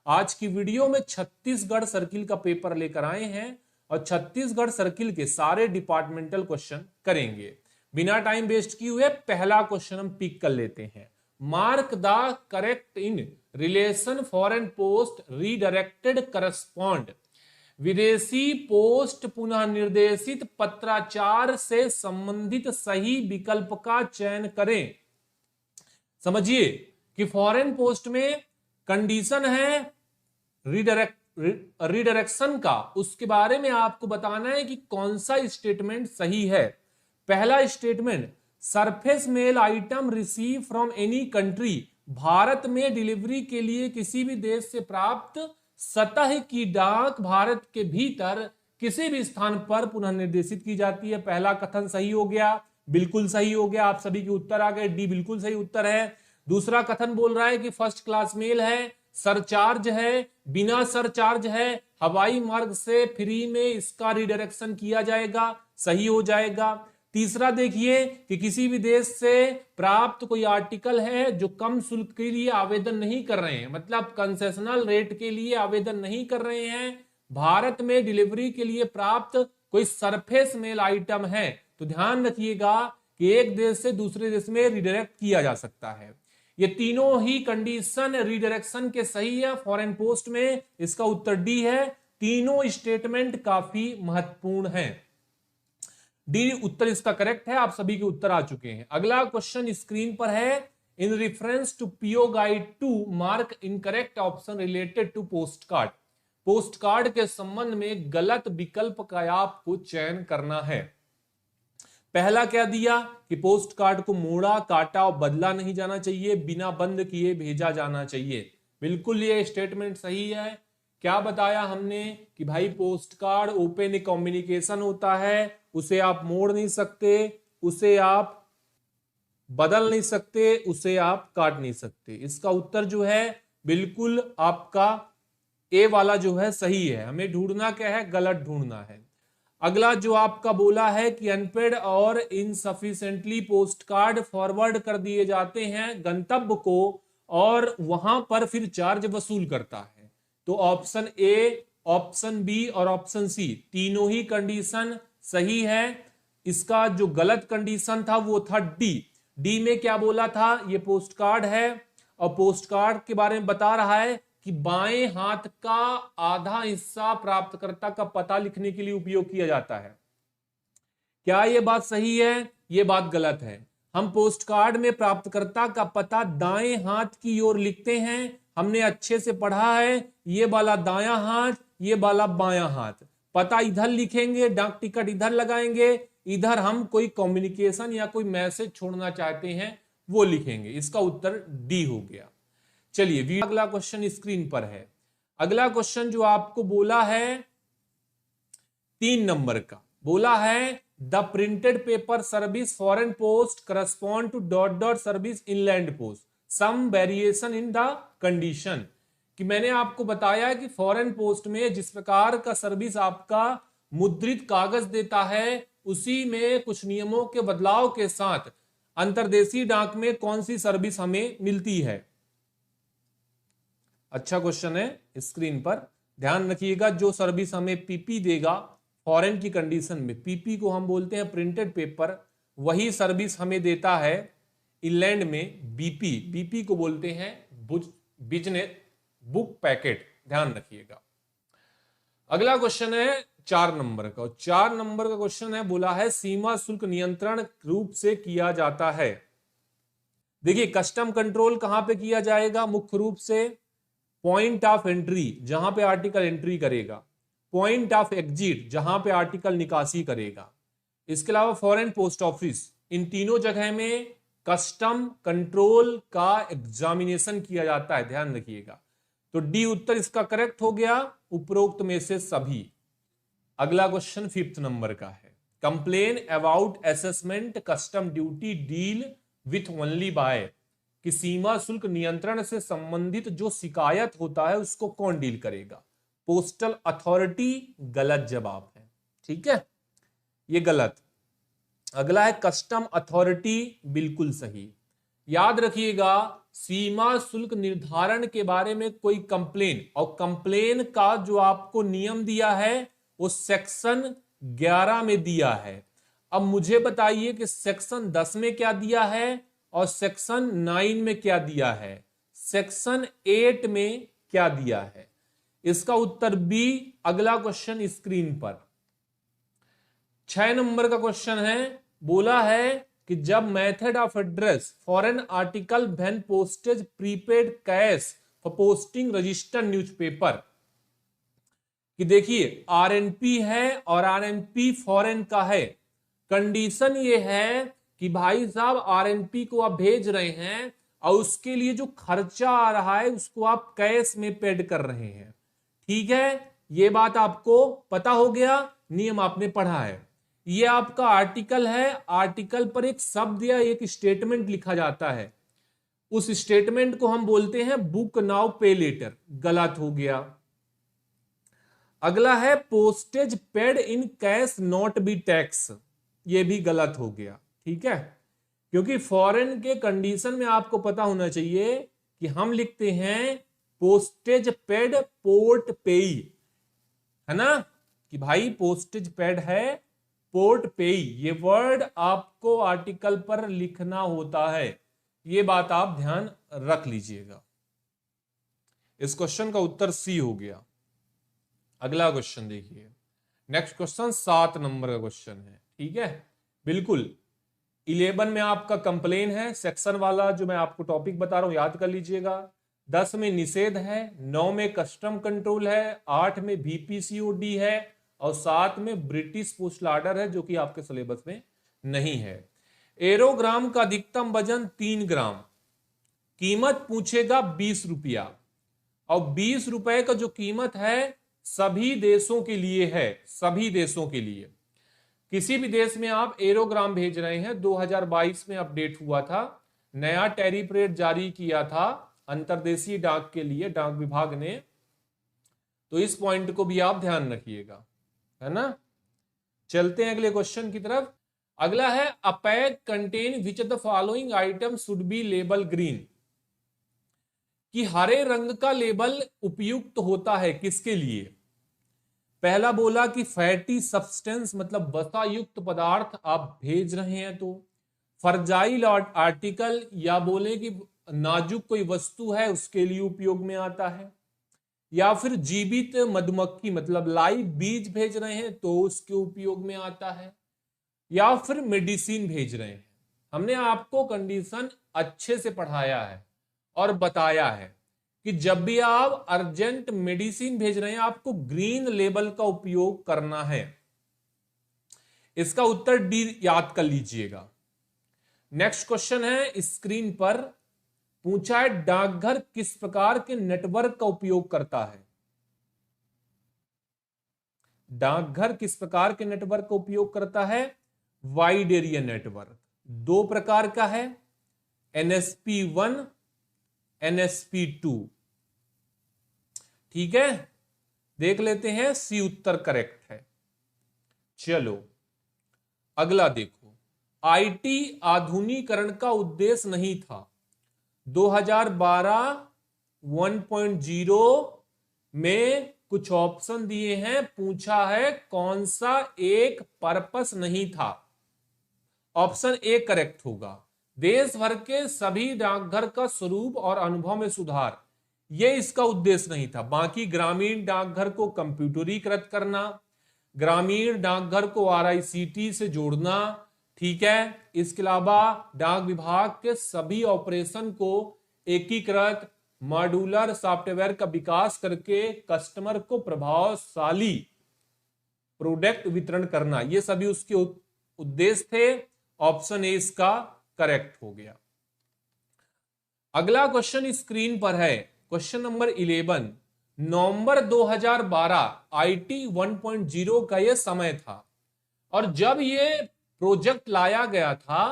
आज की वीडियो में छत्तीसगढ़ सर्किल का पेपर लेकर आए हैं और छत्तीसगढ़ सर्किल के सारे डिपार्टमेंटल क्वेश्चन करेंगे। बिना टाइम वेस्ट किए हुए पहला क्वेश्चन हम पिक कर लेते हैं। Mark the correct in relation foreign post redirected correspond. विदेशी पोस्ट पुनः निर्देशित पत्राचार से संबंधित सही विकल्प का चयन करें। समझिए कि फॉरेन पोस्ट में कंडीशन है रीडायरेक्शन का, उसके बारे में आपको बताना है कि कौन सा स्टेटमेंट सही है। पहला statement, surface mail item receive from any country, Bharat में डिलीवरी के लिए किसी भी देश से प्राप्त सतह की डाक भारत के भीतर किसी भी स्थान पर पुनः निर्देशित की जाती है। पहला कथन सही हो गया, बिल्कुल सही हो गया, आप सभी के उत्तर आ गए, डी बिल्कुल सही उत्तर है। दूसरा कथन बोल रहा है कि फर्स्ट क्लास मेल है, सरचार्ज है, बिना सरचार्ज है, हवाई मार्ग से फ्री में इसका रिडायरेक्शन किया जाएगा, सही हो जाएगा। तीसरा देखिए कि किसी भी देश से प्राप्त कोई आर्टिकल है जो कम शुल्क के लिए आवेदन नहीं कर रहे हैं, मतलब कंसेशनल रेट के लिए आवेदन नहीं कर रहे हैं, भारत में डिलीवरी के लिए प्राप्त कोई सरफेस मेल आइटम है, तो ध्यान रखिएगा कि एक देश से दूसरे देश में रिडायरेक्ट किया जा सकता है। ये तीनों ही कंडीशन रिडायरेक्शन के सही है फॉरेन पोस्ट में, इसका उत्तर डी है। तीनों स्टेटमेंट काफी महत्वपूर्ण है, डी उत्तर इसका करेक्ट है। आप सभी के उत्तर आ चुके हैं। अगला क्वेश्चन स्क्रीन पर है, in reference to PO guide 2 mark incorrect option related to post card. Post card के संबंध में गलत विकल्प का आपको चयन करना है। पहला क्या दिया कि पोस्ट कार्ड को मोड़ा, काटा और बदला नहीं जाना चाहिए, बिना बंद किए भेजा जाना चाहिए। बिल्कुल ये स्टेटमेंट सही है। क्या बताया हमने कि भाई पोस्ट कार्ड ओपन कम्युनिकेशन होता है, उसे आप मोड़ नहीं सकते, उसे आप बदल नहीं सकते, उसे आप काट नहीं सकते। इसका उत्तर जो है बिल्कुल आपका ए वाला जो है सही है। हमें ढूंढना क्या है, गलत ढूंढना है। अगला जो आपका बोला है कि अनपेड और इनसफिशिएंटली पोस्ट कार्ड फॉरवर्ड कर दिए जाते हैं गंतव्य को और वहां पर फिर चार्ज वसूल करता है। तो ऑप्शन ए, ऑप्शन बी और ऑप्शन सी तीनों ही कंडीशन सही है। इसका जो गलत कंडीशन था वो था डी। डी में क्या बोला था, ये पोस्ट कार्ड है और पोस्ट कार्ड के बारे में बता रहा है कि बाएं हाथ का आधा हिस्सा प्राप्तकर्ता का पता लिखने के लिए उपयोग किया जाता है। क्या यह बात सही है? यह बात गलत है। हम पोस्ट कार्ड में प्राप्तकर्ता का पता दाएं हाथ की ओर लिखते हैं। हमने अच्छे से पढ़ा है, ये वाला दायां हाथ, ये वाला बायां हाथ। पता इधर लिखेंगे, डाक टिकट इधर लगाएंगे, इधर हम कोई कम्युनिकेशन या कोई मैसेज छोड़ना चाहते हैं वो लिखेंगे। इसका उत्तर डी हो गया। चलिए अगला क्वेश्चन स्क्रीन पर है। अगला क्वेश्चन जो आपको बोला है 3 नंबर का, बोला है the printed paper service foreign post correspond to dot dot service inland post, some variation in the condition. कि मैंने आपको बताया कि फॉरेन पोस्ट में जिस प्रकार का सर्विस आपका मुद्रित कागज देता है उसी में कुछ नियमों के बदलाव के साथ अंतर्देशीय डाक में कौन सी सर्विस हमें मिलती है। अच्छा क्वेश्चन है स्क्रीन पर, ध्यान रखिएगा। जो सर्विस हमें पीपी देगा फॉरेन की कंडीशन में, पीपी को हम बोलते हैं प्रिंटेड पेपर, वही सर्विस हमें देता है इंलैंड में बीपी। बीपी को बोलते हैं बिजनेस बुक पैकेट, ध्यान रखिएगा। अगला क्वेश्चन है 4 नंबर का। 4 नंबर का क्वेश्चन है, बोला है सीमा शुल्क नियंत्रण रूप से किया जाता है। देखिए कस्टम कंट्रोल कहां पे किया जाएगा, मुख्य रूप से पॉइंट ऑफ एंट्री जहां पे आर्टिकल एंट्री करेगा, पॉइंट ऑफ एग्जिट जहां पे आर्टिकल निकासी करेगा, इसके अलावा फॉरेन पोस्ट ऑफिस, इन तीनों जगह में कस्टम कंट्रोल का एग्जामिनेशन किया जाता है, ध्यान रखिएगा। तो डी उत्तर इसका करेक्ट हो गया, उपरोक्त में से सभी। अगला क्वेश्चन 5th नंबर का है, complain about assessment custom duty deal with only by. कि सीमा शुल्क नियंत्रण से संबंधित जो शिकायत होता है उसको कौन डील करेगा, पोस्टल अथॉरिटी। गलत जवाब है, ठीक है, ये गलत। अगला है कस्टम अथॉरिटी, बिल्कुल सही। याद रखिएगा सीमा शुल्क निर्धारण के बारे में कोई कंप्लेन, और कंप्लेन का जो आपको नियम दिया है वो सेक्शन 11 में दिया है। अब मुझे बताइए कि सेक्शन 10 में क्या दिया है और सेक्शन 9 में क्या दिया है, सेक्शन 8 में क्या दिया है। इसका उत्तर बी। अगला क्वेश्चन स्क्रीन पर 6 नंबर का क्वेश्चन है। बोला है कि जब method of address for an article when postage prepaid cash for posting registered newspaper, कि देखिए आरएनपी है और आरएनपी फॉरेन का है। कंडीशन ये है कि भाई साहब आरएनपी को आप भेज रहे हैं और उसके लिए जो खर्चा आ रहा है उसको आप कैश में पेड कर रहे हैं। ठीक है, ये बात आपको पता हो गया, नियम आपने पढ़ा है। ये आपका आर्टिकल है, आर्टिकल पर एक शब्द या एक स्टेटमेंट लिखा जाता है, उस स्टेटमेंट को हम बोलते हैं बुक नाउ पे लेटर, गलत हो गया। अगला है postage paid in cash not be tax, ये भी गलत हो गया। ठीक है, क्योंकि फॉरेन के कंडीशन में आपको पता होना चाहिए कि हम लिखते हैं पोस्टेज पेड पोर्ट पेई, है ना, कि भाई पोस्टेज पेड है पोर्ट पेई, ये वर्ड आपको आर्टिकल पर लिखना होता है। ये बात आप ध्यान रख लीजिएगा। इस क्वेश्चन का उत्तर सी हो गया। अगला क्वेश्चन देखिए, नेक्स्ट क्वेश्चन 7 नंबर का क्वेश्चन है। ठीक है, बिल्कुल 11 में आपका कंप्लेन है, सेक्शन वाला जो मैं आपको टॉपिक बता रहा हूं याद कर लीजिएगा। 10 में निषेध है, 9 में कस्टम कंट्रोल है, 8 में बीपीसीओडी है और 7 में ब्रिटिश पोस्टल ऑर्डर है, जो कि आपके सिलेबस में नहीं है। एरोग्राम का अधिकतम वजन 3 ग्राम, कीमत पूछेगा 20 रुपया, और 20 रुपए का जो कीमत है सभी देशों के लिए है, सभी देशों के लिए। किसी भी देश में आप एरोग्राम भेज रहे हैं, 2022 में अपडेट हुआ था, नया टैरिफ रेट जारी किया था अंतर्देशीय डाक के लिए डाक विभाग ने, तो इस पॉइंट को भी आप ध्यान रखिएगा, है ना। चलते हैं अगले क्वेश्चन की तरफ। अगला है a pack contain which of the following item should be label green, कि हरे रंग का लेबल उपयुक्त होता है किसके लिए। पहला बोला कि फैटी सब्सटेंस मतलब वसा युक्त पदार्थ आप भेज रहे हैं तो, फर्जाइल आर्टिकल या बोले कि नाजुक कोई वस्तु है उसके लिए उपयोग में आता है, या फिर जीवित मधुमक्खी मतलब लाइव बीज भेज रहे हैं तो उसके उपयोग में आता है, या फिर मेडिसिन भेज रहे हैं। हमने आपको कंडीशन अच्छे से पढ़ाया है और बताया है कि जब भी आप अर्जेंट मेडिसिन भेज रहे हैं आपको ग्रीन लेबल का उपयोग करना है। इसका उत्तर डी याद कर लीजिएगा। नेक्स्ट क्वेश्चन है स्क्रीन पर, पूछा है डाकघर किस प्रकार के नेटवर्क का उपयोग करता है। डाकघर किस प्रकार के नेटवर्क का उपयोग करता है, वाइड एरिया नेटवर्क। 2 प्रकार का है, NSP1 NSP2। ठीक है, देख लेते हैं, सी उत्तर करेक्ट है। चलो अगला देखो, आईटी आधुनिकीकरण का उद्देश्य नहीं था। 2012 1.0 में कुछ ऑप्शन दिए हैं, पूछा है कौन सा एक पर्पस नहीं था। ऑप्शन ए करेक्ट होगा, देश भर के सभी डाकघर का स्वरूप और अनुभव में सुधार, ये इसका उद्देश्य नहीं था। बाकी ग्रामीण डाकघर को कंप्यूटरीकृत करना, ग्रामीण डाकघर को RICT से जोड़ना, ठीक है, इसके अलावा डाक विभाग के सभी ऑपरेशन को एकीकृत मॉड्यूलर सॉफ्टवेयर का विकास करके कस्टमर को प्रभावशाली प्रोडक्ट वितरण करना, ये सभी उसके उद्देश्य थे। ऑप्शन ए इसका करेक्ट हो गया। अगला क्वेश्चन स्क्रीन पर है, क्वेश्चन नंबर 11। नवंबर 2012 IT 1.0 का यह समय था, और जब ये प्रोजेक्ट लाया गया था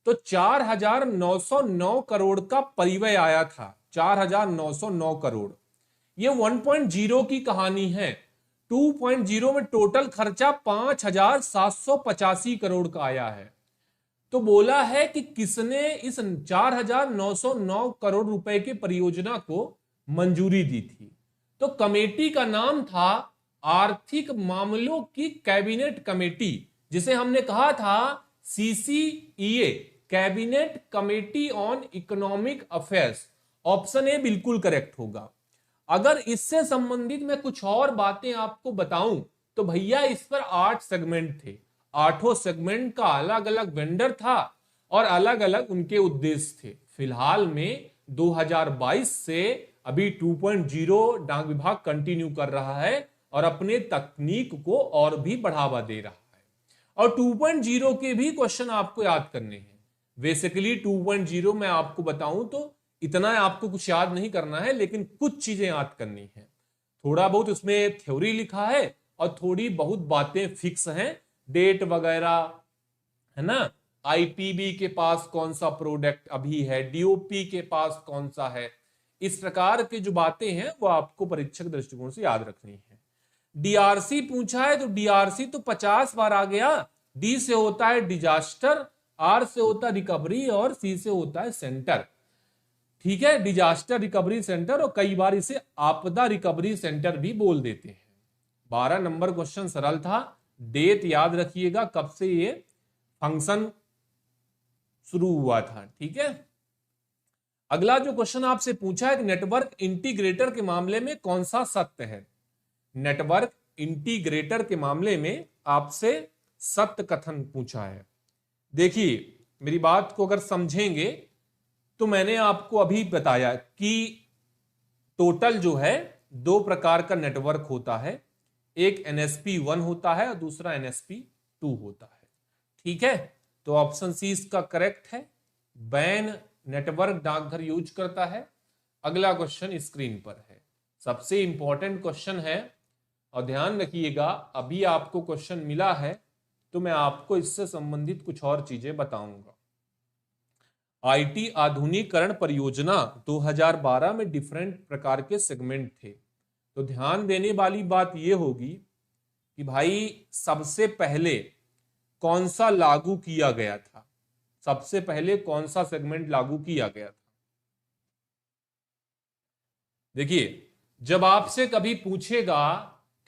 तो 4,909 करोड़ का परिव्यय आया था, 4,909 करोड़। ये 1.0 की कहानी है। 2.0 में टोटल खर्चा 5,785 करोड़ का आया है। तो बोला है कि किसने इस 4,909 करोड़ रुपए की परियोजना को मंजूरी दी थी। तो कमेटी का नाम था आर्थिक मामलों की कैबिनेट कमेटी, जिसे हमने कहा था CCEA, cabinet committee on economic affairs. Option A बिल्कुल करेक्ट होगा। अगर इससे संबंधित मैं कुछ और बातें आपको बताऊं तो भैया इस पर 8 सेगमेंट थे। 8 सेगमेंट का अलग अलग वेंडर था और अलग अलग उनके उद्देश्य थे। फिलहाल में 2022 से अभी 2.0 डाक विभाग कंटिन्यू कर रहा है और अपने तकनीक को और भी बढ़ावा दे रहा है। और 2.0 के भी क्वेश्चन आपको याद करने हैं। बेसिकली 2.0 मैं आपको बताऊं तो इतना आपको कुछ याद नहीं करना है, लेकिन कुछ चीजें याद करनी है। थोड़ा बहुत उसमें थ्योरी लिखा है और थोड़ी बहुत बातें फिक्स हैं, डेट वगैरह, है ना। IPB के पास कौन सा प्रोडक्ट अभी है, DOP के पास कौन सा है, इस प्रकार की जो बातें हैं वो आपको परीक्षक दृष्टिकोण से याद रखनी है। DRC पूछा है तो DRC तो 50 बार आ गया। D से होता है डिजास्टर, R से होता है रिकवरी और C से होता है सेंटर। ठीक है, डिजास्टर रिकवरी सेंटर, और कई बार इसे आपदा रिकवरी सेंटर भी बोल देते हैं। 12 नंबर क्वेश्चन सरल था। डेट याद रखिएगा कब से ये फंक्शन शुरू हुआ था। ठीक है, अगला जो क्वेश्चन आपसे पूछा है, नेटवर्क इंटीग्रेटर के मामले में कौन सा सत्य है। नेटवर्क इंटीग्रेटर के मामले में आपसे सत्य कथन पूछा है। देखिए, मेरी बात को अगर समझेंगे तो मैंने आपको अभी बताया कि टोटल जो है 2 प्रकार का नेटवर्क होता है। एक NSP1 होता है और दूसरा NSP2 होता है। ठीक है, तो ऑप्शन सी इसका करेक्ट है। बैन नेटवर्क डाकघर यूज करता है। अगला क्वेश्चन स्क्रीन पर है, सबसे इंपॉर्टेंट क्वेश्चन है और ध्यान रखिएगा, अभी आपको क्वेश्चन मिला है तो मैं आपको इससे संबंधित कुछ और चीजें बताऊंगा। IT आधुनिकीकरण परियोजना 2012 में डिफरेंट प्रकार के सेगमेंट थे। तो ध्यान देने वाली बात यह होगी कि भाई सबसे पहले कौन सा लागू किया गया था, सबसे पहले कौन सा सेगमेंट लागू किया गया था। देखिए, जब आपसे कभी पूछेगा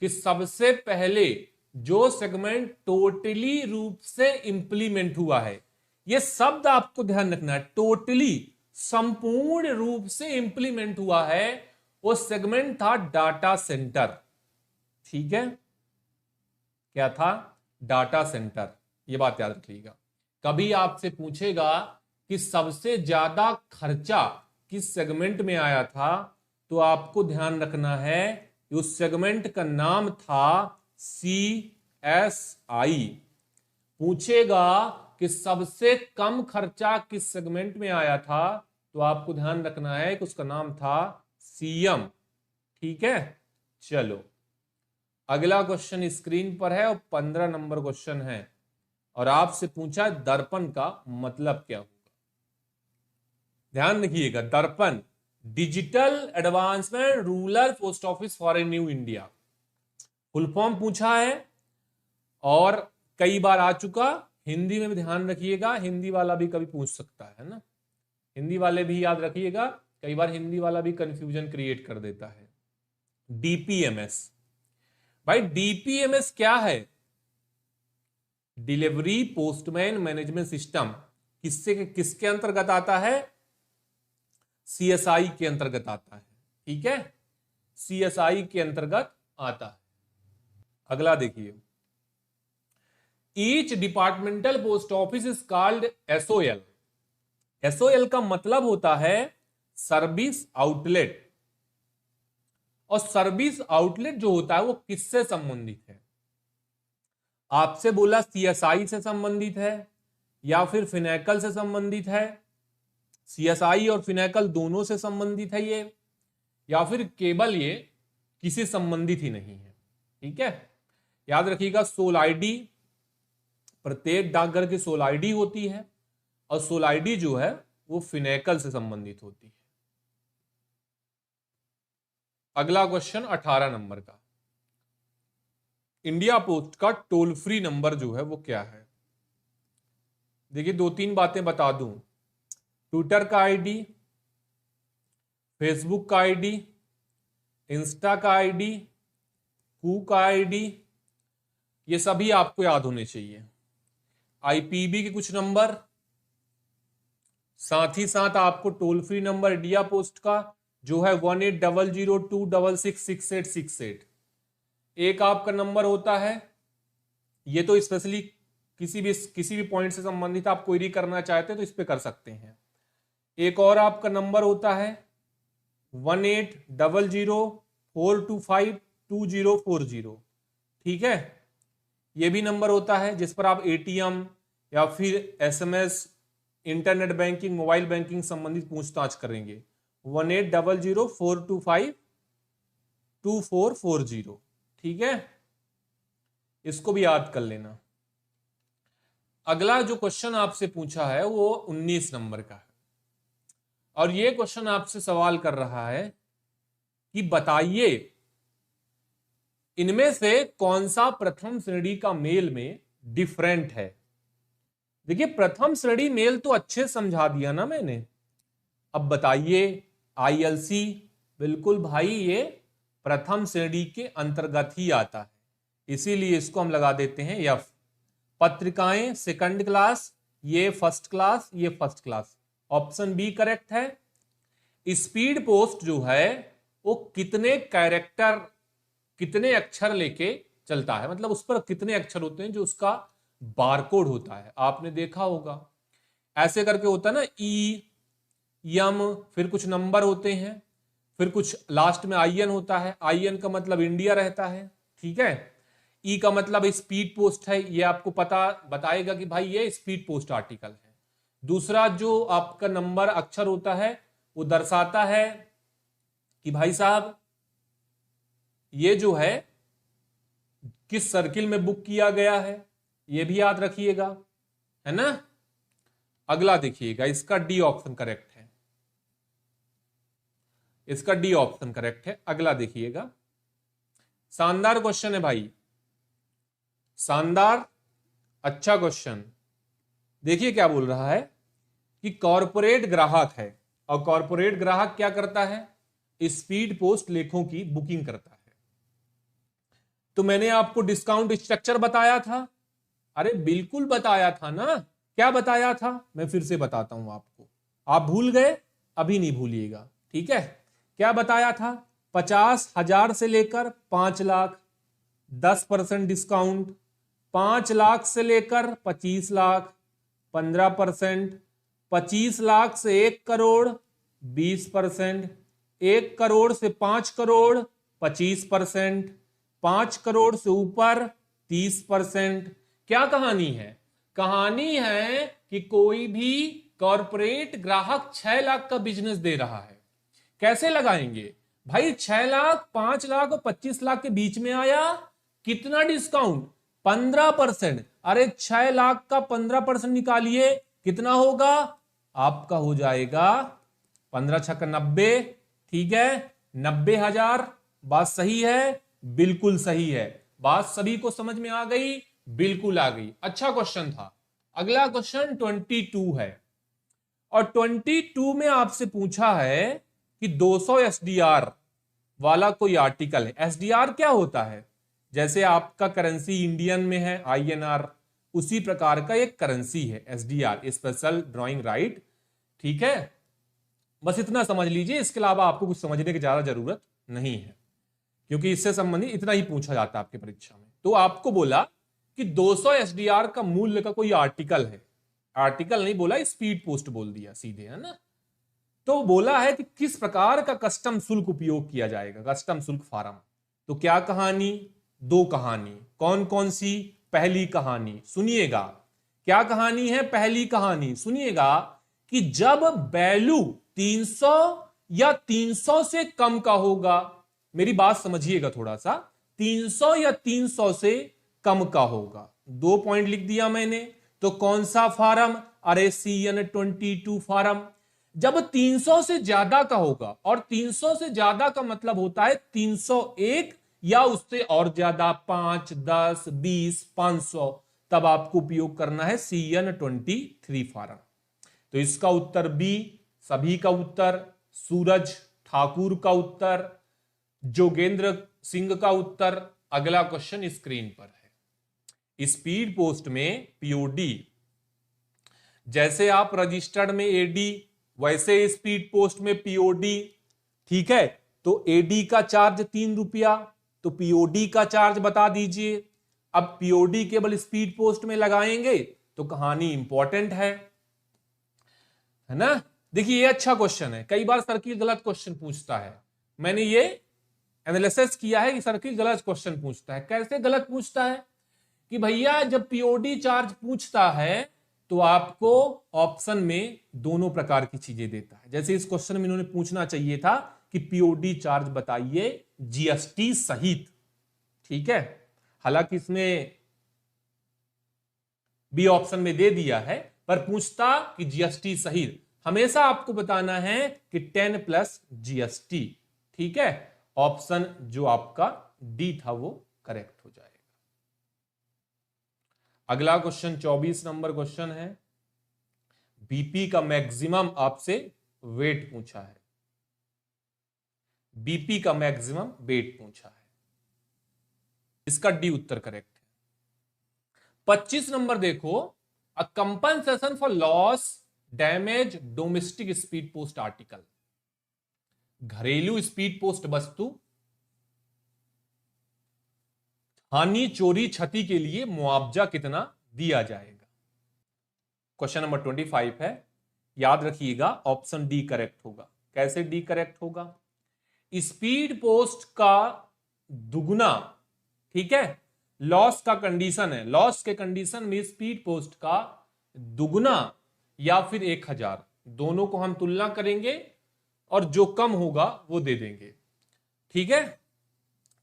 कि सबसे पहले जो सेगमेंट टोटली रूप से इंप्लीमेंट हुआ है, यह शब्द आपको ध्यान रखना है, टोटली संपूर्ण रूप से इंप्लीमेंट हुआ है, वो सेगमेंट था डाटा सेंटर। ठीक है, क्या था, डाटा सेंटर। ये बात याद रखिएगा। कभी आपसे पूछेगा कि सबसे ज्यादा खर्चा किस सेगमेंट में आया था, तो आपको ध्यान रखना है कि उस सेगमेंट का नाम था CSI। पूछेगा कि सबसे कम खर्चा किस सेगमेंट में आया था, तो आपको ध्यान रखना है कि उसका नाम था CM। ठीक है, चलो अगला क्वेश्चन स्क्रीन पर है और 15 नंबर क्वेश्चन है और आपसे पूछा दर्पण का मतलब क्या होगा। ध्यान रखिएगा, दर्पण digital advancement rural post office for a new India, full form पूछा है और कई बार आ चुका। हिंदी में भी ध्यान रखिएगा, हिंदी वाला भी कभी पूछ सकता है ना, हिंदी वाले भी याद रखिएगा, कई बार हिंदी वाला भी कंफ्यूजन क्रिएट कर देता है। DPMS, भाई DPMS क्या है, डिलीवरी पोस्टमैन मैनेजमेंट सिस्टम, किसके अंतर्गत आता है, CSI के अंतर्गत आता है। ठीक है, CSI के अंतर्गत आता है। अगला देखिए, each departmental post office is called SOL। SOL का मतलब होता है सर्विस आउटलेट, और सर्विस आउटलेट जो होता है वो किससे संबंधित है। आपसे बोला CSI से संबंधित है या फिर फिनेकल से संबंधित है, CSI और फिनेकल दोनों से संबंधित है ये, या फिर केवल ये किसी संबंधित ही नहीं है। ठीक है, याद रखिएगा सोल ID, प्रत्येक डाकघर की सोल ID होती है और सोल ID जो है वो फिनेकल से संबंधित होती है। अगला क्वेश्चन 18 नंबर का, इंडिया पोस्ट का टोल फ्री नंबर जो है वो क्या है। देखिए 2-3 बातें बता दूं, ट्विटर का आईडी, फेसबुक का आईडी, इंस्टा का आईडी, कू का आईडी, ये सभी आपको याद होने चाहिए। आईपीबी के कुछ नंबर, साथ ही साथ आपको toll free number India post का जो है 180026666868। एक आपका नंबर होता है, ये तो स्पेशली किसी भी पॉइंट से संबंधित आप क्वेरी करना चाहते हैं तो इस पे कर सकते हैं। एक और आपका नंबर होता है 180042522040, ठीक है। ये भी नंबर होता है जिस पर आप एटीएम या फिर SMS, internet banking, mobile banking संबंधित पूछताछ करेंगे। 180042522440, ठीक है, इसको भी याद कर लेना। अगला जो क्वेश्चन आपसे पूछा है वो 19 नंबर का है, और ये क्वेश्चन आपसे सवाल कर रहा है कि बताइए इनमें से कौन सा प्रथम श्रेणी का मेल में डिफरेंट है। देखिए प्रथम श्रेणी मेल तो अच्छे समझा दिया ना मैंने, अब बताइए आईएलसी, बिल्कुल भाई ये प्रथम श्रेणी के अंतर्गत ही आता है, इसीलिए इसको हम लगा देते हैं एफ। पत्रिकाएं सेकंड क्लास, ये फर्स्ट क्लास, ये first class, option B correct है। स्पीड पोस्ट जो है वो कितने कैरेक्टर, कितने अक्षर लेके चलता है, मतलब उस पर कितने अक्षर होते हैं, जो उसका बारकोड होता है, आपने देखा होगा ऐसे करके होता है ना, ई यम, फिर कुछ नंबर होते हैं, फिर कुछ लास्ट में आईएन होता है, आईएन का मतलब इंडिया रहता है, ठीक है। ई का मतलब स्पीड पोस्ट है, ये आपको पता बताएगा कि भाई ये स्पीड पोस्ट आर्टिकल है। दूसरा जो आपका नंबर अक्षर होता है वो दर्शाता है कि भाई साहब ये जो है किस सर्किल में बुक किया गया है, ये भी याद रखिएगा, है ना। अगला देखिएगा, इसका डी ऑप्शन करेक्ट है, इसका डी ऑप्शन करेक्ट है। अगला देखिएगा, शानदार क्वेश्चन है भाई, शानदार, अच्छा क्वेश्चन। देखिए क्या बोल रहा है कि कॉरपोरेट ग्राहक है, और कॉरपोरेट ग्राहक क्या करता है, स्पीड पोस्ट लेखों की बुकिंग करता है। तो मैंने आपको डिस्काउंट स्ट्रक्चर बताया था, अरे बिल्कुल बताया था ना, क्या बताया था, मैं फिर से बताता हूं आपको, आप भूल गए, अभी नहीं भूलिएगा, ठीक है। क्या बताया था, 50,000 से लेकर 5 लाख 10% डिस्काउंट, 5 लाख से लेकर 25 लाख 15%, 25 लाख से 1 करोड़ 20%, 1 करोड़ से 5 करोड़ 25%, 5 करोड़ से ऊपर 30%। क्या कहानी है, कहानी है कि कोई भी कॉरपोरेट ग्राहक 6 लाख का बिजनेस दे रहा है, कैसे लगाएंगे भाई, 6 लाख 5 लाख और 25 लाख के बीच में आया, कितना डिस्काउंट, 15%। अरे 6 लाख का 15% निकालिए, कितना होगा, आपका हो जाएगा 15 छक्का 90, ठीक है, 90,000। बात सही है, बिल्कुल सही है, बात सभी को समझ में आ गई, बिल्कुल आ गई, अच्छा क्वेश्चन था। अगला क्वेश्चन 22 है, और 22 में आपसे पूछा है कि 200 एसडीआर वाला कोई आर्टिकल है। एसडीआर क्या होता है, जैसे आपका करेंसी इंडियन में है आईएनआर, उसी प्रकार का एक करेंसी है एसडीआर, स्पेशल ड्राइंग राइट, ठीक है। बस इतना समझ लीजिए, इसके अलावा आपको कुछ समझने की ज्यादा जरूरत नहीं है, क्योंकि इससे संबंधित इतना ही पूछा जाता है आपकी परीक्षा में। तो आपको बोला कि 200 एसडीआर का मूल्य का कोई आर्टिकल है, आर्टिकल नहीं बोला, स्पीड पोस्ट बोल दिया सीधे, है ना। तो बोला है कि किस प्रकार का कस्टम शुल्क उपयोग किया जाएगा, कस्टम शुल्क फार्म। तो क्या कहानी, 2 कहानी, कौन कौन सी, पहली कहानी सुनिएगा, क्या कहानी है, पहली कहानी सुनिएगा कि जब वैल्यू 300 या 300 से कम का होगा, मेरी बात समझिएगा थोड़ा सा, 300 या 300 से कम का होगा, 2 पॉइंट लिख दिया मैंने। तो कौन सा फार्म, अरे CN 22 फार्म। जब 300 से ज्यादा का होगा, और 300 से ज्यादा का मतलब होता है 301 या उससे और ज्यादा, 5, 10, 20, 500, तब आपको उपयोग करना है CN23 फार्म। तो इसका उत्तर बी, सभी का उत्तर, सूरज ठाकुर का उत्तर, जोगेंद्र सिंह का उत्तर। अगला क्वेश्चन स्क्रीन पर है। स्पीड पोस्ट में पीओडी, जैसे आप रजिस्टर्ड में एडी, वैसे स्पीड पोस्ट में पीओडी। ठीक है, तो एडी का चार्ज 3 रुपया, तो पीओडी का चार्ज बता दीजिए। अब पीओडी केवल स्पीड पोस्ट में लगाएंगे तो कहानी इंपॉर्टेंट है ना। देखिए ये अच्छा क्वेश्चन है, कई बार सर्किल गलत क्वेश्चन पूछता है। मैंने ये एनालिसिस किया है कि सर्किल गलत क्वेश्चन पूछता है। कैसे गलत पूछता है कि भैया जब पीओडी चार्ज पूछता है तो आपको ऑप्शन में दोनों प्रकार की चीजें देता है। जैसे इस क्वेश्चन में इन्होंने पूछना चाहिए था कि पीओडी चार्ज बताइए जीएसटी सहित। ठीक है, हालांकि इसमें बी ऑप्शन में दे दिया है, पर पूछता कि जीएसटी सहित। हमेशा आपको बताना है कि 10 प्लस जीएसटी। ठीक है, ऑप्शन जो आपका डी था वो करेक्ट हो जाएगा। अगला क्वेश्चन 24 नंबर क्वेश्चन है। बीपी का मैक्सिमम आपसे वेट पूछा है। बीपी का मैक्सिमम वेट पूछा है, इसका डी उत्तर करेक्ट है। 25 नंबर देखो, a compensation for loss damage domestic speed post article. घरेलू स्पीड पोस्ट वस्तु हानि चोरी क्षति के लिए मुआवजा कितना दिया जाएगा। क्वेश्चन नंबर 25 है, याद रखिएगा ऑप्शन डी करेक्ट होगा। कैसे डी करेक्ट होगा? स्पीड पोस्ट का दुगुना, ठीक है, लॉस का कंडीशन है, लॉस के कंडीशन में स्पीड पोस्ट का दुगुना या फिर 1000, दोनों को हम तुलना करेंगे और जो कम होगा वो दे देंगे। ठीक है,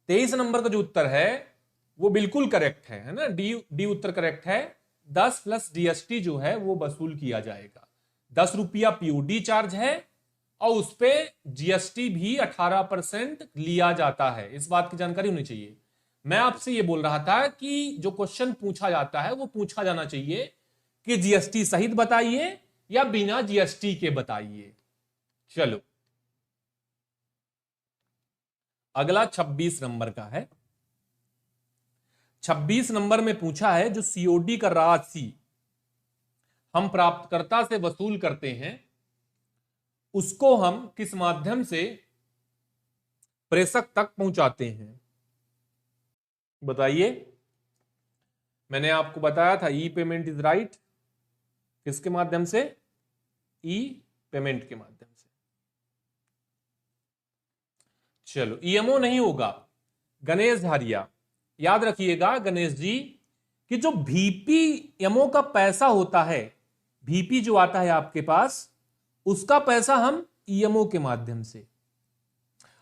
23 नंबर का जो उत्तर है वो बिल्कुल करेक्ट है ना, डी उत्तर करेक्ट है। 10 प्लस जीएसटी जो है वो वसूल किया जाएगा। 10 रुपया पीओडी चार्ज है और उस पर जीएसटी भी 18% लिया जाता है। इस बात की जानकारी होनी चाहिए। मैं आपसे ये बोल रहा था कि जो क्वेश्चन पूछा जाता है वो पूछा जाना चाहिए कि जीएसटी सहित बताइए या बिना जीएसटी के बताइए। चलो अगला 26 नंबर का है। 26 नंबर में पूछा है जो सीओडी का राशि हम प्राप्तकर्ता से वसूल करते हैं उसको हम किस माध्यम से प्रेषक तक पहुंचाते हैं, बताइए। मैंने आपको बताया था ई पेमेंट इज राइट, किसके माध्यम से? ई पेमेंट के माध्यम से। चलो ईएमओ नहीं होगा, गणेश झारिया, याद रखिएगा गणेश जी कि जो VPMO का पैसा होता है, VP जो आता है आपके पास, उसका पैसा हम ईएमओ के माध्यम से,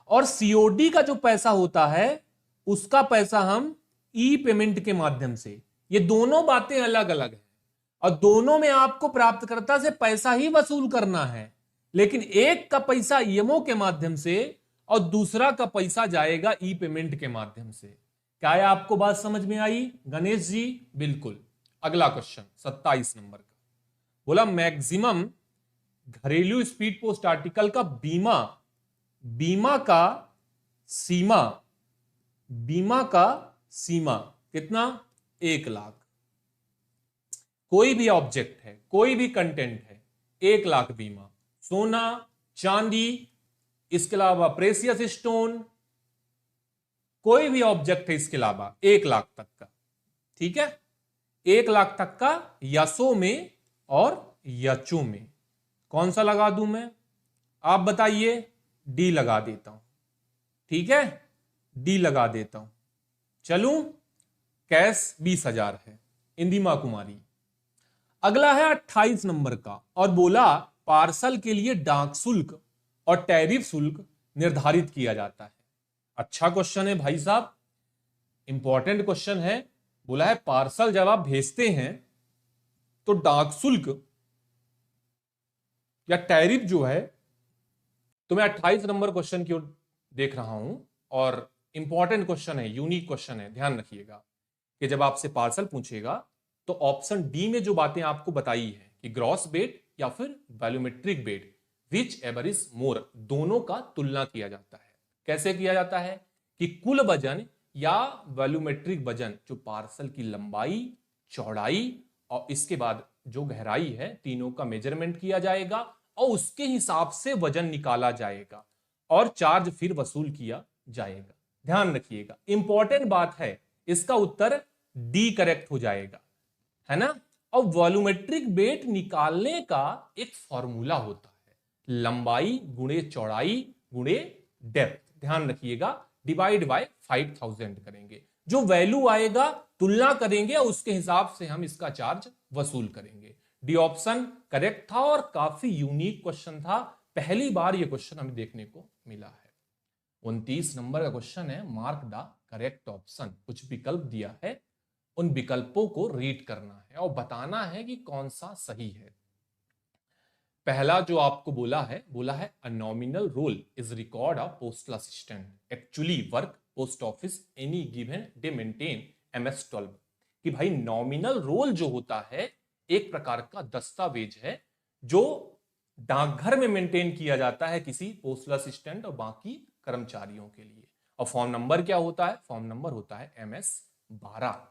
और सीओडी का जो पैसा होता है उसका पैसा हम ई पेमेंट के माध्यम से। ये दोनों बातें अलग अलग हैं और दोनों में आपको प्राप्तकर्ता से पैसा ही वसूल करना है, लेकिन एक का पैसा ईएमओ के माध्यम से और दूसरा का पैसा जाएगा ई पेमेंट के माध्यम से। क्या है, आपको बात समझ में आई गणेश जी? बिल्कुल। अगला क्वेश्चन 27 नंबर का बोला मैक्सिमम घरेलू स्पीड पोस्ट आर्टिकल का बीमा का सीमा कितना? 1 लाख। कोई भी ऑब्जेक्ट है, कोई भी कंटेंट है, 1 लाख बीमा। सोना, चांदी, इसके अलावा प्रेसियस स्टोन, कोई भी ऑब्जेक्ट है इसके अलावा 1 लाख तक का। ठीक है, 1 लाख तक का यसो में और यचो में। कौन सा लगा दूं मैं, आप बताइए? डी लगा देता हूं। ठीक है, डी लगा देता हूं। चलूं, कैश 20,000 है, इंदिमा कुमारी। अगला है 28 नंबर का और बोला पार्सल के लिए डाक शुल्क और टैरिफ शुल्क निर्धारित किया जाता है। अच्छा क्वेश्चन है भाई साहब, इंपॉर्टेंट क्वेश्चन है। बोला है पार्सल जब आप भेजते हैं तो डाक शुल्क या टैरिफ जो है, तो मैं 28 नंबर क्वेश्चन की ओर देख रहा हूं और इंपॉर्टेंट क्वेश्चन है, यूनिक क्वेश्चन है। ध्यान रखिएगा कि जब आपसे पार्सल पूछेगा तो ऑप्शन डी में जो बातें आपको बताई है कि ग्रॉस वेट या फिर volumetric weight, whichever is more, दोनों का तुलना किया जाता है। कैसे किया जाता है कि कुल वजन या वॉल्यूमेट्रिक वजन, जो पार्सल की लंबाई, चौड़ाई और इसके बाद जो गहराई है, तीनों का मेजरमेंट किया जाएगा और उसके हिसाब से वजन निकाला जाएगा और चार्ज फिर वसूल किया जाएगा। ध्यान रखिएगा, इंपॉर्टेंट बात है, इसका उत्तर डी करेक्ट हो जाएगा, है ना। और वॉल्यूमेट्रिक वेट निकालने का एक फॉर्मूला होता है, लंबाई गुणे चौड़ाई गुणे डेप्थ। ध्यान रखिएगा, डिवाइड बाय 5000 करेंगे, जो वैल्यू आएगा तुलना करेंगे और उसके हिसाब से हम इसका चार्ज वसूल करेंगे। डी ऑप्शन करेक्ट था और काफी यूनिक क्वेश्चन था, पहली बार यह क्वेश्चन हमें देखने को मिला है। 29 नंबर का क्वेश्चन है, मार्क द करेक्ट ऑप्शन। कुछ विकल्प दिया है, उन विकल्पों को रीड करना है और बताना है कि कौन सा सही है। पहला जो आपको बोला है a nominal roll is record of postal assistant actually work post office any given day maintain MS-12। कि भाई नॉमिनल रोल जो होता है एक प्रकार का दस्तावेज है जो डाकघर में मेंटेन किया जाता है किसी पोस्टल असिस्टेंट और बाकी कर्मचारियों के लिए। और फॉर्म नंबर क्या होता है? फॉर्म नंबर होता है MS-12।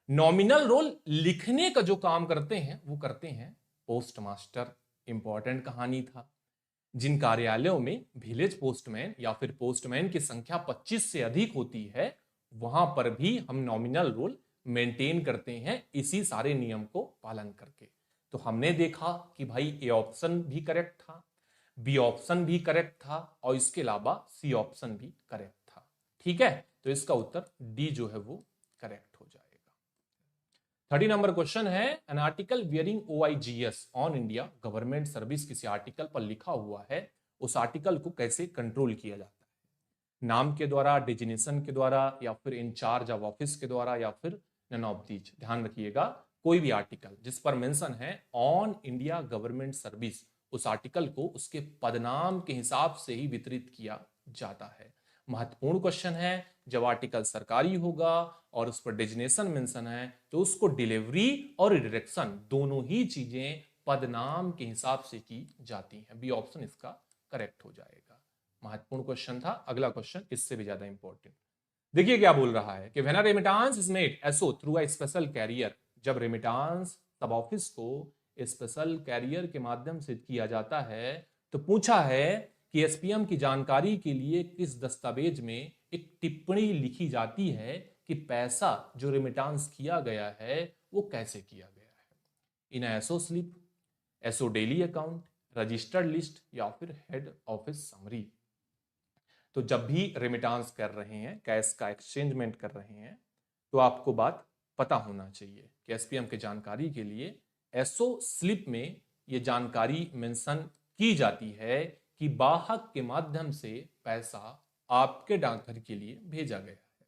नॉमिनल रोल लिखने का जो काम करते हैं वो करते हैं पोस्ट मास्टर। इंपॉर्टेंट कहानी था। जिन कार्यालयों में विलेज पोस्टमैन या फिर पोस्टमैन की संख्या 25 से अधिक होती है, वहां पर भी हम नॉमिनल रोल मेंटेन करते हैं इसी सारे नियम को पालन करके। तो हमने देखा कि भाई ए ऑप्शन भी करेक्ट था, बी ऑप्शन भी करेक्ट था और इसके अलावा सी ऑप्शन भी करेक्ट था। ठीक है, तो इसका उत्तर डी जो है वो करेक्ट हो जाएगा। 30 नंबर क्वेश्चन है, an article wearing OIGS on India government service, किसी आर्टिकल पर लिखा हुआ है, उस आर्टिकल को कैसे कंट्रोल किया जाता है? नाम के द्वारा, डिजिग्नेशन के द्वारा, या फिर इंचार्ज ऑफ ऑफिस के द्वारा, या फिर नन ऑफ दीज। ध्यान रखिएगा, कोई भी आर्टिकल जिस पर मेंशन है ऑन इंडिया गवर्नमेंट सर्विस, उस आर्टिकल को उसके पदनाम के हिसाब से ही वितरित किया जाता है। महत्वपूर्ण क्वेश्चन है, जब आर्टिकल सरकारी होगा और उस पर डेजिग्नेशन मेंशन है तो उसको डिलीवरी और रिडायरेक्शन दोनों ही चीजें पदनाम के हिसाब से की जाती हैं। बी ऑप्शन इसका करेक्ट हो जाएगा। महत्वपूर्ण क्वेश्चन था। अगला क्वेश्चन इससे भी ज्यादा इंपॉर्टेंट, देखिए क्या बोल रहा है कि when a remittance is made SO through a special carrier, जब रेमिटेंस सब ऑफिस को स्पेशल कैरियर के माध्यम से किया जाता है, तो पूछा है कि एसपीएम की जानकारी के लिए किस दस्तावेज में एक टिप्पणी लिखी जाती है कि पैसा जो रेमिटेंस किया गया है वो कैसे किया गया है। In SO slip, SO daily account, registered list या फिर हेड ऑफिस समरी। तो जब भी रेमिटेंस कर रहे हैं, कैश का एक्सचेंजमेंट कर रहे हैं, तो आपको बात पता होना चाहिए कि एसपीएम की जानकारी के लिए एसओ स्लिप में ये जानकारी मेंशन की जाती है कि वाहक के माध्यम से पैसा आपके डाकघर के लिए भेजा गया है।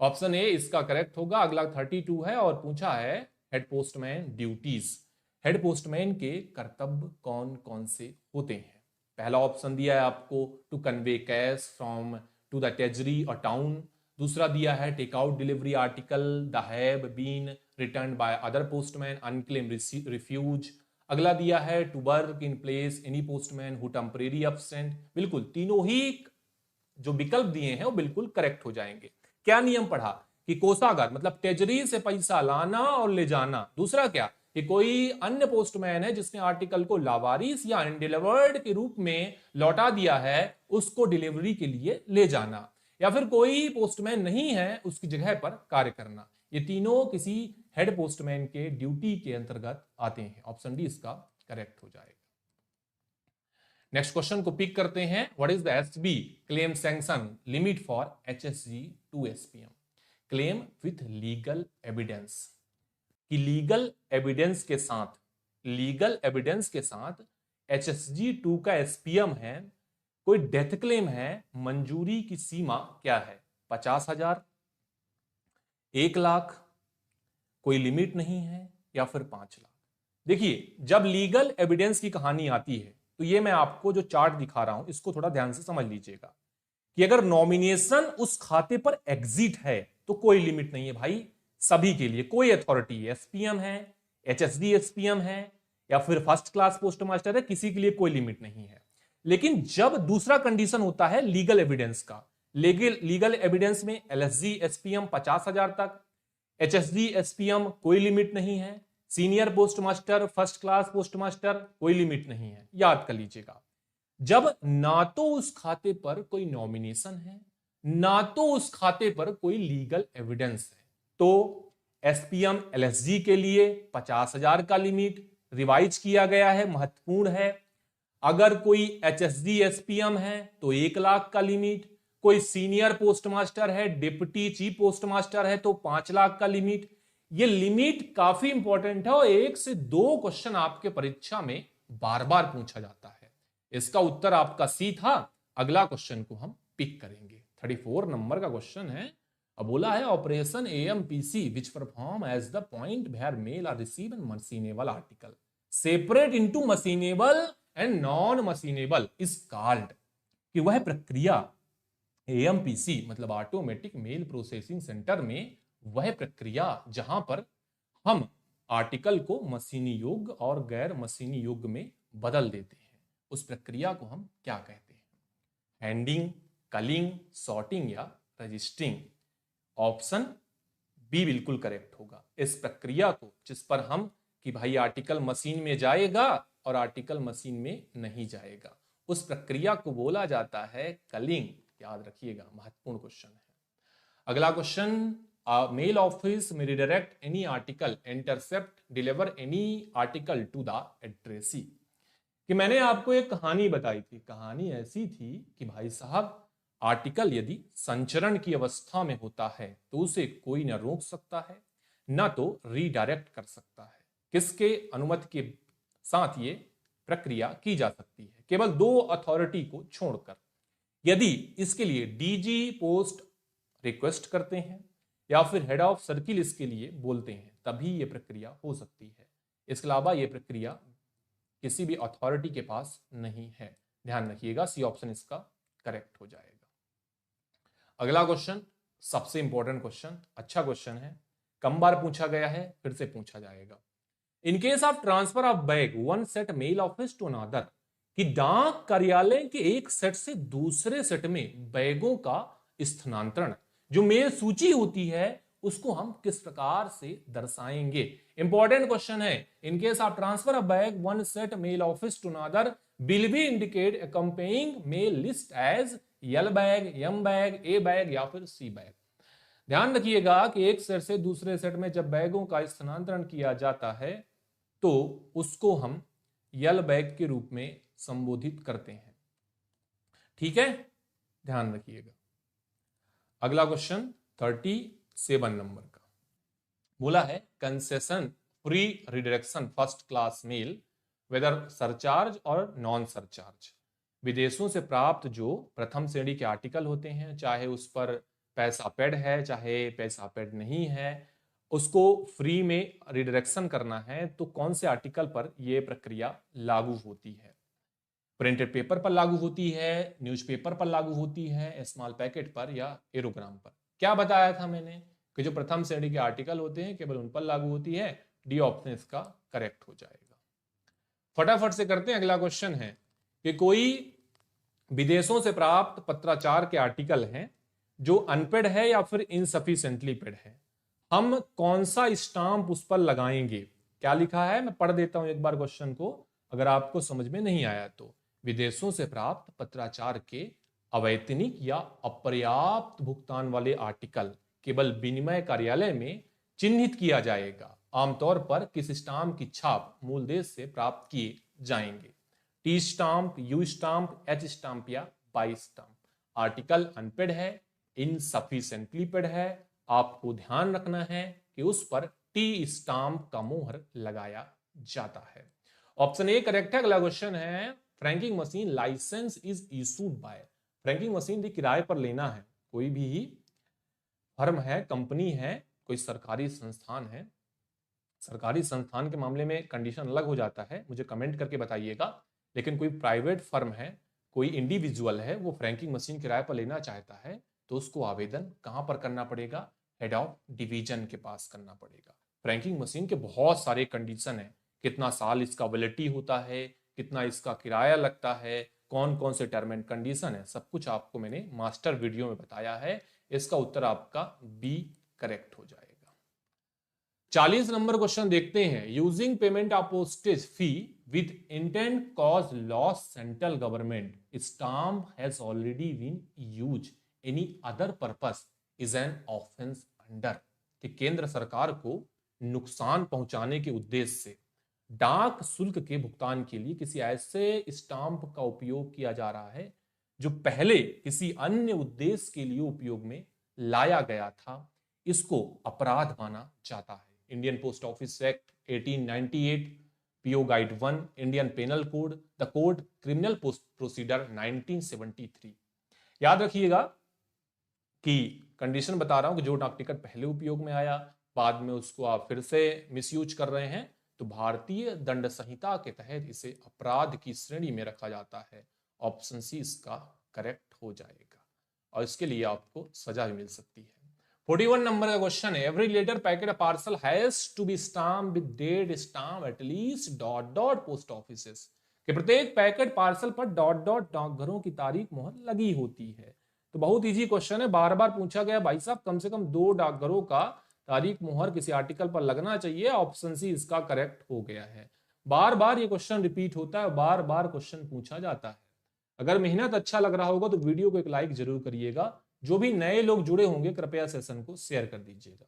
ऑप्शन ए इसका करेक्ट होगा। अगला 32 है और पूछा है head postman duties, head postman के कर्तव्य कौन कौन से होते हैं। पहला ऑप्शन दिया है आपको to convey cash from to the treasury और टाउन। दूसरा दिया है take out delivery article the have been return by other postman unclaim refuse. अगला दिया है to work in place any postman who temporary absent. बिल्कुल तीनों ही जो विकल्प दिए हैं वो बिल्कुल करेक्ट हो जाएंगे। क्या नियम पढ़ा कि कोषागार मतलब ट्रेजरी से पैसा लाना और ले जाना। दूसरा क्या कि कोई अन्य पोस्टमैन है जिसने आर्टिकल को लावारिस या अनडिलीवर्ड के रूप में लौटा दिया है, उसको डिलीवरी के लिए ले जाना, या फिर कोई पोस्टमैन नहीं है उसकी जगह पर कार्य करना। ये तीनों किसी हेड पोस्टमैन के ड्यूटी के अंतर्गत आते हैं। ऑप्शन डी इसका करेक्ट हो जाएगा। नेक्स्ट क्वेश्चन को पिक करते हैं। What is the SB claim sanction limit for HSG to SPM? Claim with legal evidence, कि लीगल एविडेंस के साथ HSG2 का SPM है, कोई डेथ क्लेम है, मंजूरी की सीमा क्या है? 50,000, 1 लाख, कोई लिमिट नहीं है, या फिर 5 लाख। देखिए जब लीगल एविडेंस की कहानी आती है तो ये मैं आपको जो चार्ट दिखा रहा हूं इसको थोड़ा ध्यान से समझ लीजिएगा कि अगर नॉमिनेशन उस खाते पर एग्जिट है तो कोई लिमिट नहीं है भाई, सभी के लिए कोई अथॉरिटी, एसपीएम है, एचएसडी एसपीएम है, या फिर फर्स्ट क्लास पोस्ट मास्टर है, किसी के लिए कोई लिमिट नहीं है। लेकिन जब दूसरा कंडीशन होता है लीगल एविडेंस का, लीगल एविडेंस में एलएसजी एसपीएम 50,000 तक, एचएसडी एसपीएम कोई लिमिट नहीं है, senior post master, first class post master कोई लिमिट नहीं है। याद कर लीजिएगा, जब ना तो उस खाते पर कोई नॉमिनेशन है, ना तो उस खाते पर कोई लीगल एविडेंस है, तो एसपीएम एलएसजी के लिए 50,000 का लिमिट रिवाइज किया गया है, महत्वपूर्ण है। अगर कोई एचएसडी एसपीएम है तो 1 लाख का लिमिट, कोई सीनियर पोस्ट मास्टर है, डिप्टी चीफ पोस्ट मास्टर है तो 5 लाख का लिमिट। ये लिमिट काफी इंपॉर्टेंट है और 1 से 2 क्वेश्चन आपके परीक्षा में बार बार पूछा जाता है। इसका उत्तर आपका सी था। अगला क्वेश्चन को हम पिक करेंगे। 34 नंबर का क्वेश्चन है। अब बोला है operation AMPC which perform as the point where mail are receive and machinable article separate into machinable and non machinable is called, कि वह प्रक्रिया एएमपीसी मतलब ऑटोमेटिक मेल प्रोसेसिंग सेंटर में वह प्रक्रिया जहां पर हम आर्टिकल को मशीनी योग्य और गैर मशीनी योग्य में बदल देते हैं, उस प्रक्रिया को हम क्या कहते हैं? हैंडिंग, कलिंग, सॉर्टिंग या रजिस्टरिंग। ऑप्शन बी बिल्कुल करेक्ट होगा। इस प्रक्रिया को जिस पर हम कि भाई आर्टिकल मशीन में जाएगा और आर्टिकल मशीन में नहीं जाएगा, उस प्रक्रिया को बोला जाता है कलिंग। याद रखिएगा, महत्वपूर्ण क्वेश्चन है। अगला क्वेश्चन, मेल ऑफिस में redirect any article, intercept, deliver any article to the addressee. कि मैंने आपको एक कहानी बताई थी। कहानी ऐसी थी कि भाई साहब आर्टिकल यदि संचरण की अवस्था में होता है तो उसे कोई ना रोक सकता है ना तो रीडायरेक्ट कर सकता है। किसके अनुमति के साथ ये प्रक्रिया की जा सकती है? केवल 2 अथॉरिटी को छोड़कर। यदि इसके लिए डीजी पोस्ट रिक्वेस्ट करते हैं या फिर हेड ऑफ सर्किल इसके लिए बोलते हैं, तभी यह प्रक्रिया हो सकती है। इसके अलावा यह प्रक्रिया किसी भी अथॉरिटी के पास नहीं है। ध्यान रखिएगा, सी ऑप्शन इसका करेक्ट हो जाएगा। अगला क्वेश्चन सबसे इंपॉर्टेंट क्वेश्चन, अच्छा क्वेश्चन है, कम बार पूछा गया है, फिर से पूछा जाएगा। In case of transfer of bag one set mail office to another, कि डाक कार्यालय के एक सेट से दूसरे सेट में बैगों का स्थानांतरण, जो मेल सूची होती है उसको हम किस प्रकार से दर्शाएंगे? इंपॉर्टेंट क्वेश्चन है। In case of transfer of bag one set mail office to another will be indicate accompanying mail list as L bag, M bag, A bag या फिर सी बैग। ध्यान रखिएगा कि एक सेट से दूसरे सेट में जब बैगों का स्थानांतरण किया जाता है तो उसको हम यल बैग के रूप में संबोधित करते हैं। ठीक है, ध्यान रखिएगा। अगला क्वेश्चन 37 नंबर का बोला है concession free redirection first class mail whether surcharge और नॉन सरचार्ज। विदेशों से प्राप्त जो प्रथम श्रेणी के आर्टिकल होते हैं, चाहे उस पर पैसा पेड है चाहे पैसा पेड नहीं है, उसको फ्री में रिडायरेक्शन करना है तो कौन से आर्टिकल पर यह प्रक्रिया लागू होती है? प्रिंटेड पेपर पर लागू होती है, न्यूज़पेपर पर लागू होती है, स्मॉल पैकेट पर या एरोग्राम पर। क्या बताया था मैंने कि जो प्रथम श्रेणी के आर्टिकल होते हैं केवल उन पर लागू होती है। डी ऑप्शन इसका करेक्ट हो जाएगा। फटाफट से करते हैं। अगला क्वेश्चन है कि कोई विदेशों से प्राप्त पत्राचार के आर्टिकल हैं जो अनपेड है या फिर इनसफिशिएंटली पेड है, हम कौन सा स्टाम्प उस पर लगाएंगे? क्या लिखा है, मैं पढ़ देता हूं एक बार क्वेश्चन को, अगर आपको समझ में नहीं आया तो। विदेशों से प्राप्त पत्राचार के अवैतनिक या अपर्याप्त भुगतान वाले आर्टिकल केवल विनिमय कार्यालय में चिन्हित किया जाएगा। आमतौर पर किस स्टाम्प की छाप मूल देश से प्राप्त किए जाएंगे? T stamp, you stamp, H stamp या बाई स्टाम्प। आर्टिकल अनपेड है, इनसफिशिएंटली पेड है, आपको ध्यान रखना है कि उस पर टी स्टाम्प का मोहर लगाया जाता है। ऑप्शन ए करेक्ट है। अगला क्वेश्चन है franking machine licence is issued by. Franking machine भी किराए पर लेना है, कोई भी फर्म है, कंपनी है, कोई सरकारी संस्थान है। सरकारी संस्थान के मामले में कंडीशन अलग हो जाता है, मुझे कमेंट करके बताइएगा। लेकिन कोई प्राइवेट फर्म है, कोई इंडिविजुअल है, वो फ्रैंकिंग मशीन किराए पर लेना चाहता है तो उसको आवेदन कहां पर करना पड़ेगा? हेड ऑफ डिवीजन के पास करना पड़ेगा। फ्रैंकिंग मशीन के बहुत सारे कंडीशन है, कितना साल इसका वैलिडिटी होता है, कितना इसका किराया लगता है, कौन कौन से टर्म एंड कंडीशन है, सब कुछ आपको मैंने मास्टर वीडियो में बताया है। इसका उत्तर आपका बी करेक्ट हो जाएगा। 40 नंबर क्वेश्चन देखते हैं। Using payment of postage fee with intent cause loss central government stamp has already been use any other purpose is an offence under, कि केंद्र सरकार को नुकसान पहुंचाने के उद्देश्य से डाक शुल्क के भुगतान के लिए किसी ऐसे स्टाम्प का उपयोग किया जा रहा है जो पहले किसी अन्य उद्देश्य के लिए उपयोग में लाया गया था, इसको अपराध माना जाता है। Indian post office act 1898, PO guide 1, Indian penal code, the code criminal procedure 1973। याद रखिएगा कि कंडीशन बता रहा हूं कि जो डाक टिकट पहले उपयोग में आया, बाद में उसको आप फिर से मिसयूज कर रहे हैं, तो भारतीय दंड संहिता के तहत इसे अपराध की श्रेणी में रखा जाता है। ऑप्शन सी इसका करेक्ट हो जाएगा और इसके लिए आपको सजा भी मिल सकती है। 41 नंबर का क्वेश्चन है। Every letter packet parcel has to be stamp with date stamp at least dot dot post offices, कि प्रत्येक पैकेट पार्सल पर डॉट डॉट डाकघरों की तारीख मोहर लगी होती है। तो बहुत इजी क्वेश्चन है, बार बार पूछा गया भाई साहब, कम से कम 2 डाकघरों का तारीख मोहर किसी आर्टिकल पर लगना चाहिए। ऑप्शन सी इसका करेक्ट हो गया है। बार बार ये क्वेश्चन रिपीट होता है, बार बार क्वेश्चन पूछा जाता है। अगर मेहनत अच्छा लग रहा होगा तो वीडियो को एक लाइक जरूर करिएगा। जो भी नए लोग जुड़े होंगे कृपया सेशन को शेयर कर दीजिएगा।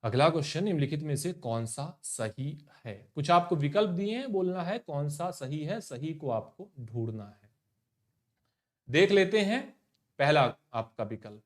अगला क्वेश्चन, निम्नलिखित में से कौन सा सही है? कुछ आपको विकल्प दिए हैं, बोलना है कौन सा सही है, सही को आपको ढूंढना है। देख लेते हैं। पहला आपका विकल्प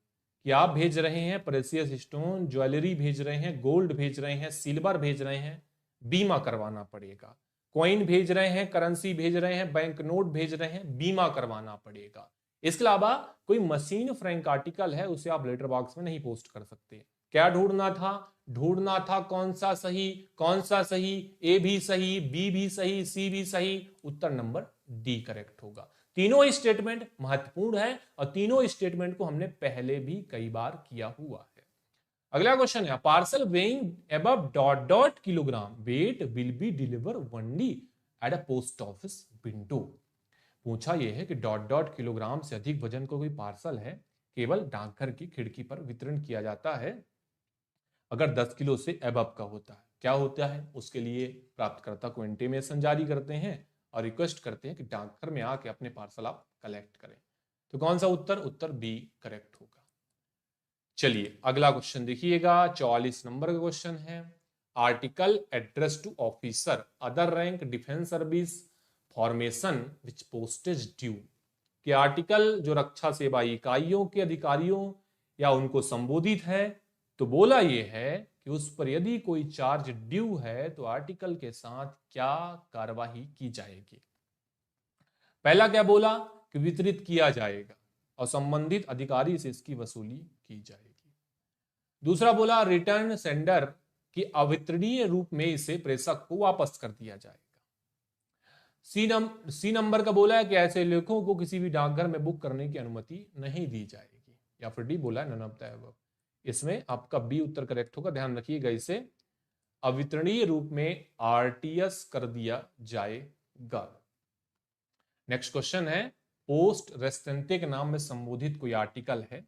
कि आप भेज रहे हैं प्रेशियस स्टोन, ज्वेलरी भेज रहे हैं, गोल्ड भेज रहे हैं, सिल्वर भेज रहे हैं, बीमा करवाना पड़ेगा। कॉइन भेज रहे हैं, करेंसी भेज रहे हैं, बैंक नोट भेज रहे हैं, बीमा करवाना पड़ेगा। इसके अलावा कोई मशीन फ्रैंक आर्टिकल है, उसे आप लेटर बॉक्स में नहीं पोस्ट कर सकते। क्या ढूंढना था? ढूंढना था कौन सा सही, कौन सा सही, ए भी सही, बी भी सही, सी भी सही। उत्तर नंबर डी करेक्ट होगा। तीनों स्टेटमेंट महत्वपूर्ण है और तीनों स्टेटमेंट को हमने पहले भी कई बार किया हुआ है। अगला क्वेश्चन है, parcel weighing above dot dot kilogram weight will be deliver only at a post office window. पूछा यह है कि डॉट डॉट किलोग्राम से अधिक वजन का कोई पार्सल है केवल डाकघर की खिड़की पर वितरण किया जाता है अगर 10 किलो से अबव का होता है। क्या होता है? उसके लिए प्राप्तकर्ता को इंटीमेशन जारी करते हैं और रिक्वेस्ट करते हैं कि डाकघर में आके अपने पार्सल आप कलेक्ट करें। तो कौन सा उत्तर? उत्तर बी करेक्ट होगा। चलिए अगला क्वेश्चन देखिएगा। 44 नंबर का क्वेश्चन है। Article address to officer other rank defence service formation which postage due, कि आर्टिकल जो रक्षा सेवा इकाइयों के अधिकारियों या उनको संबोधित है। तो बोला यह है कि उस पर यदि कोई चार्ज ड्यू है तो आर्टिकल के साथ क्या कार्यवाही की जाएगी। पहला क्या बोला? कि वितरित किया जाएगा और संबंधित अधिकारी से इसकी वसूली की जाएगी। दूसरा बोला रिटर्न सेंडर की अवितरणीय रूप में इसे प्रेषक को वापस कर दिया जाएगा। सी नंबर का बोला है कि ऐसे लेखों को किसी भी डाकघर में बुक करने की अनुमति नहीं दी जाएगी। या फिर डी बोला है नन ऑफ द अबव। इसमें आपका बी उत्तर करेक्ट होगा। ध्यान रखिएगा, इसे अवितरणीय रूप में आरटीएस कर दिया जाएगा। नेक्स्ट क्वेश्चन है, पोस्ट रेस्टेंटे के नाम में संबोधित कोई आर्टिकल है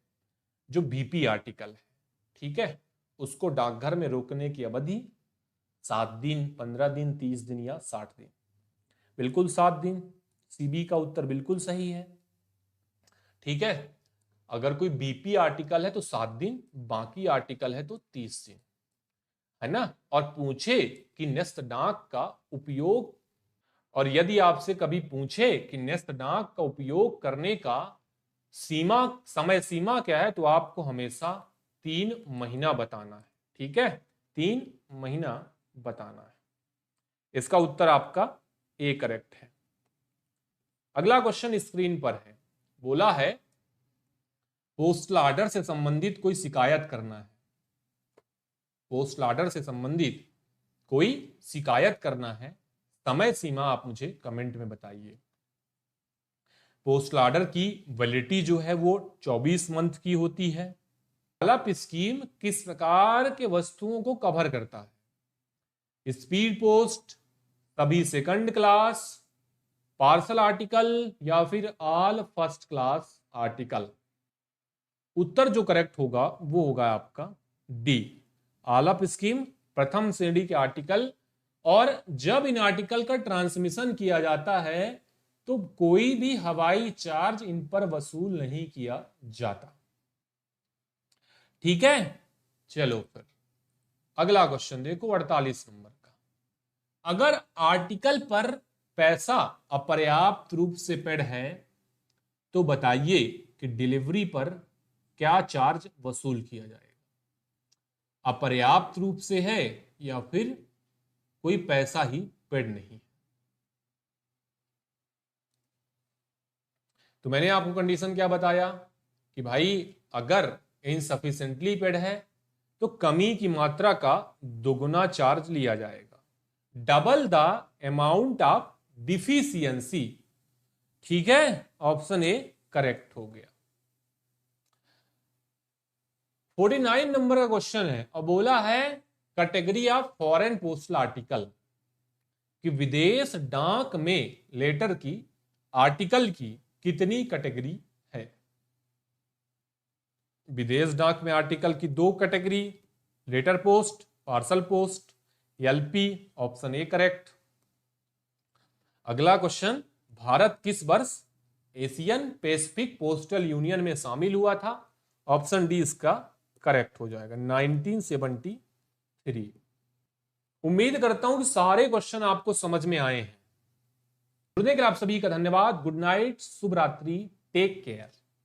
जो बीपी आर्टिकल है, ठीक है, उसको डाकघर में रोकने की अवधि 7 दिन, 15 दिन, 30 दिन या 60 दिन। बिल्कुल 7 दिन। सीबी का उत्तर बिल्कुल सही है। ठीक है, अगर कोई बीपी आर्टिकल है तो 7 दिन, बाकी आर्टिकल है तो 30 दिन, है ना। और पूछे कि न्यस्त डाक का उपयोग, और यदि आपसे कभी पूछे कि न्यस्त डाक का उपयोग करने का समय सीमा क्या है, तो आपको हमेशा 3 महीना बताना है। ठीक है, 3 महीना बताना है। इसका उत्तर आपका ए करेक्ट है। अगला क्वेश्चन स्क्रीन पर है। बोला है पोस्टल ऑर्डर से संबंधित कोई शिकायत करना है। पोस्टल ऑर्डर से संबंधित कोई शिकायत करना है, समय सीमा आप मुझे कमेंट में बताइए। पोस्टल ऑर्डर की वैलिडिटी जो है वो 24 मंथ की होती है। डायल अप स्कीम किस प्रकार के वस्तुओं को कवर करता है? स्पीड पोस्ट, सभी सेकंड क्लास, पार्सल आर्टिकल या फिर ऑल फर्स्ट क्लास आर्टिकल। उत्तर जो करेक्ट होगा वो होगा आपका डी, ऑल अप स्कीम, प्रथम श्रेणी के आर्टिकल। और जब इन आर्टिकल का ट्रांसमिशन किया जाता है तो कोई भी हवाई चार्ज इन पर वसूल नहीं किया जाता। ठीक है, चलो फिर अगला क्वेश्चन देखो 48 नंबर का। अगर आर्टिकल पर पैसा अपर्याप्त रूप से पेड है तो बताइए कि डिलीवरी पर क्या चार्ज वसूल किया जाएगा? अपर्याप्त रूप से है या फिर कोई पैसा ही पेड नहीं? तो मैंने आपको कंडीशन क्या बताया कि भाई अगर इनसफिशिएंटली पेड है तो कमी की मात्रा का दोगुना चार्ज लिया जाएगा, double the amount of deficiency. ठीक है, ऑप्शन ए करेक्ट हो गया। 49 नंबर का क्वेश्चन है और बोला है category of foreign postal article, कि विदेश डाक में लेटर की आर्टिकल की कितनी कैटेगरी है? विदेश डाक में आर्टिकल की दो category, letter post, parcel post, LP, option A correct. अगला क्वेश्चन, भारत किस वर्ष एशियन पैसिफिक पोस्टल यूनियन में शामिल हुआ था? ऑप्शन डी इसका करेक्ट हो जाएगा, 1973। उम्मीद करता हूं कि सारे क्वेश्चन आपको समझ में आए हैं। जुड़ने के लिए आप सभी का धन्यवाद। गुड नाइट, शुभ रात्रि, टेक केयर।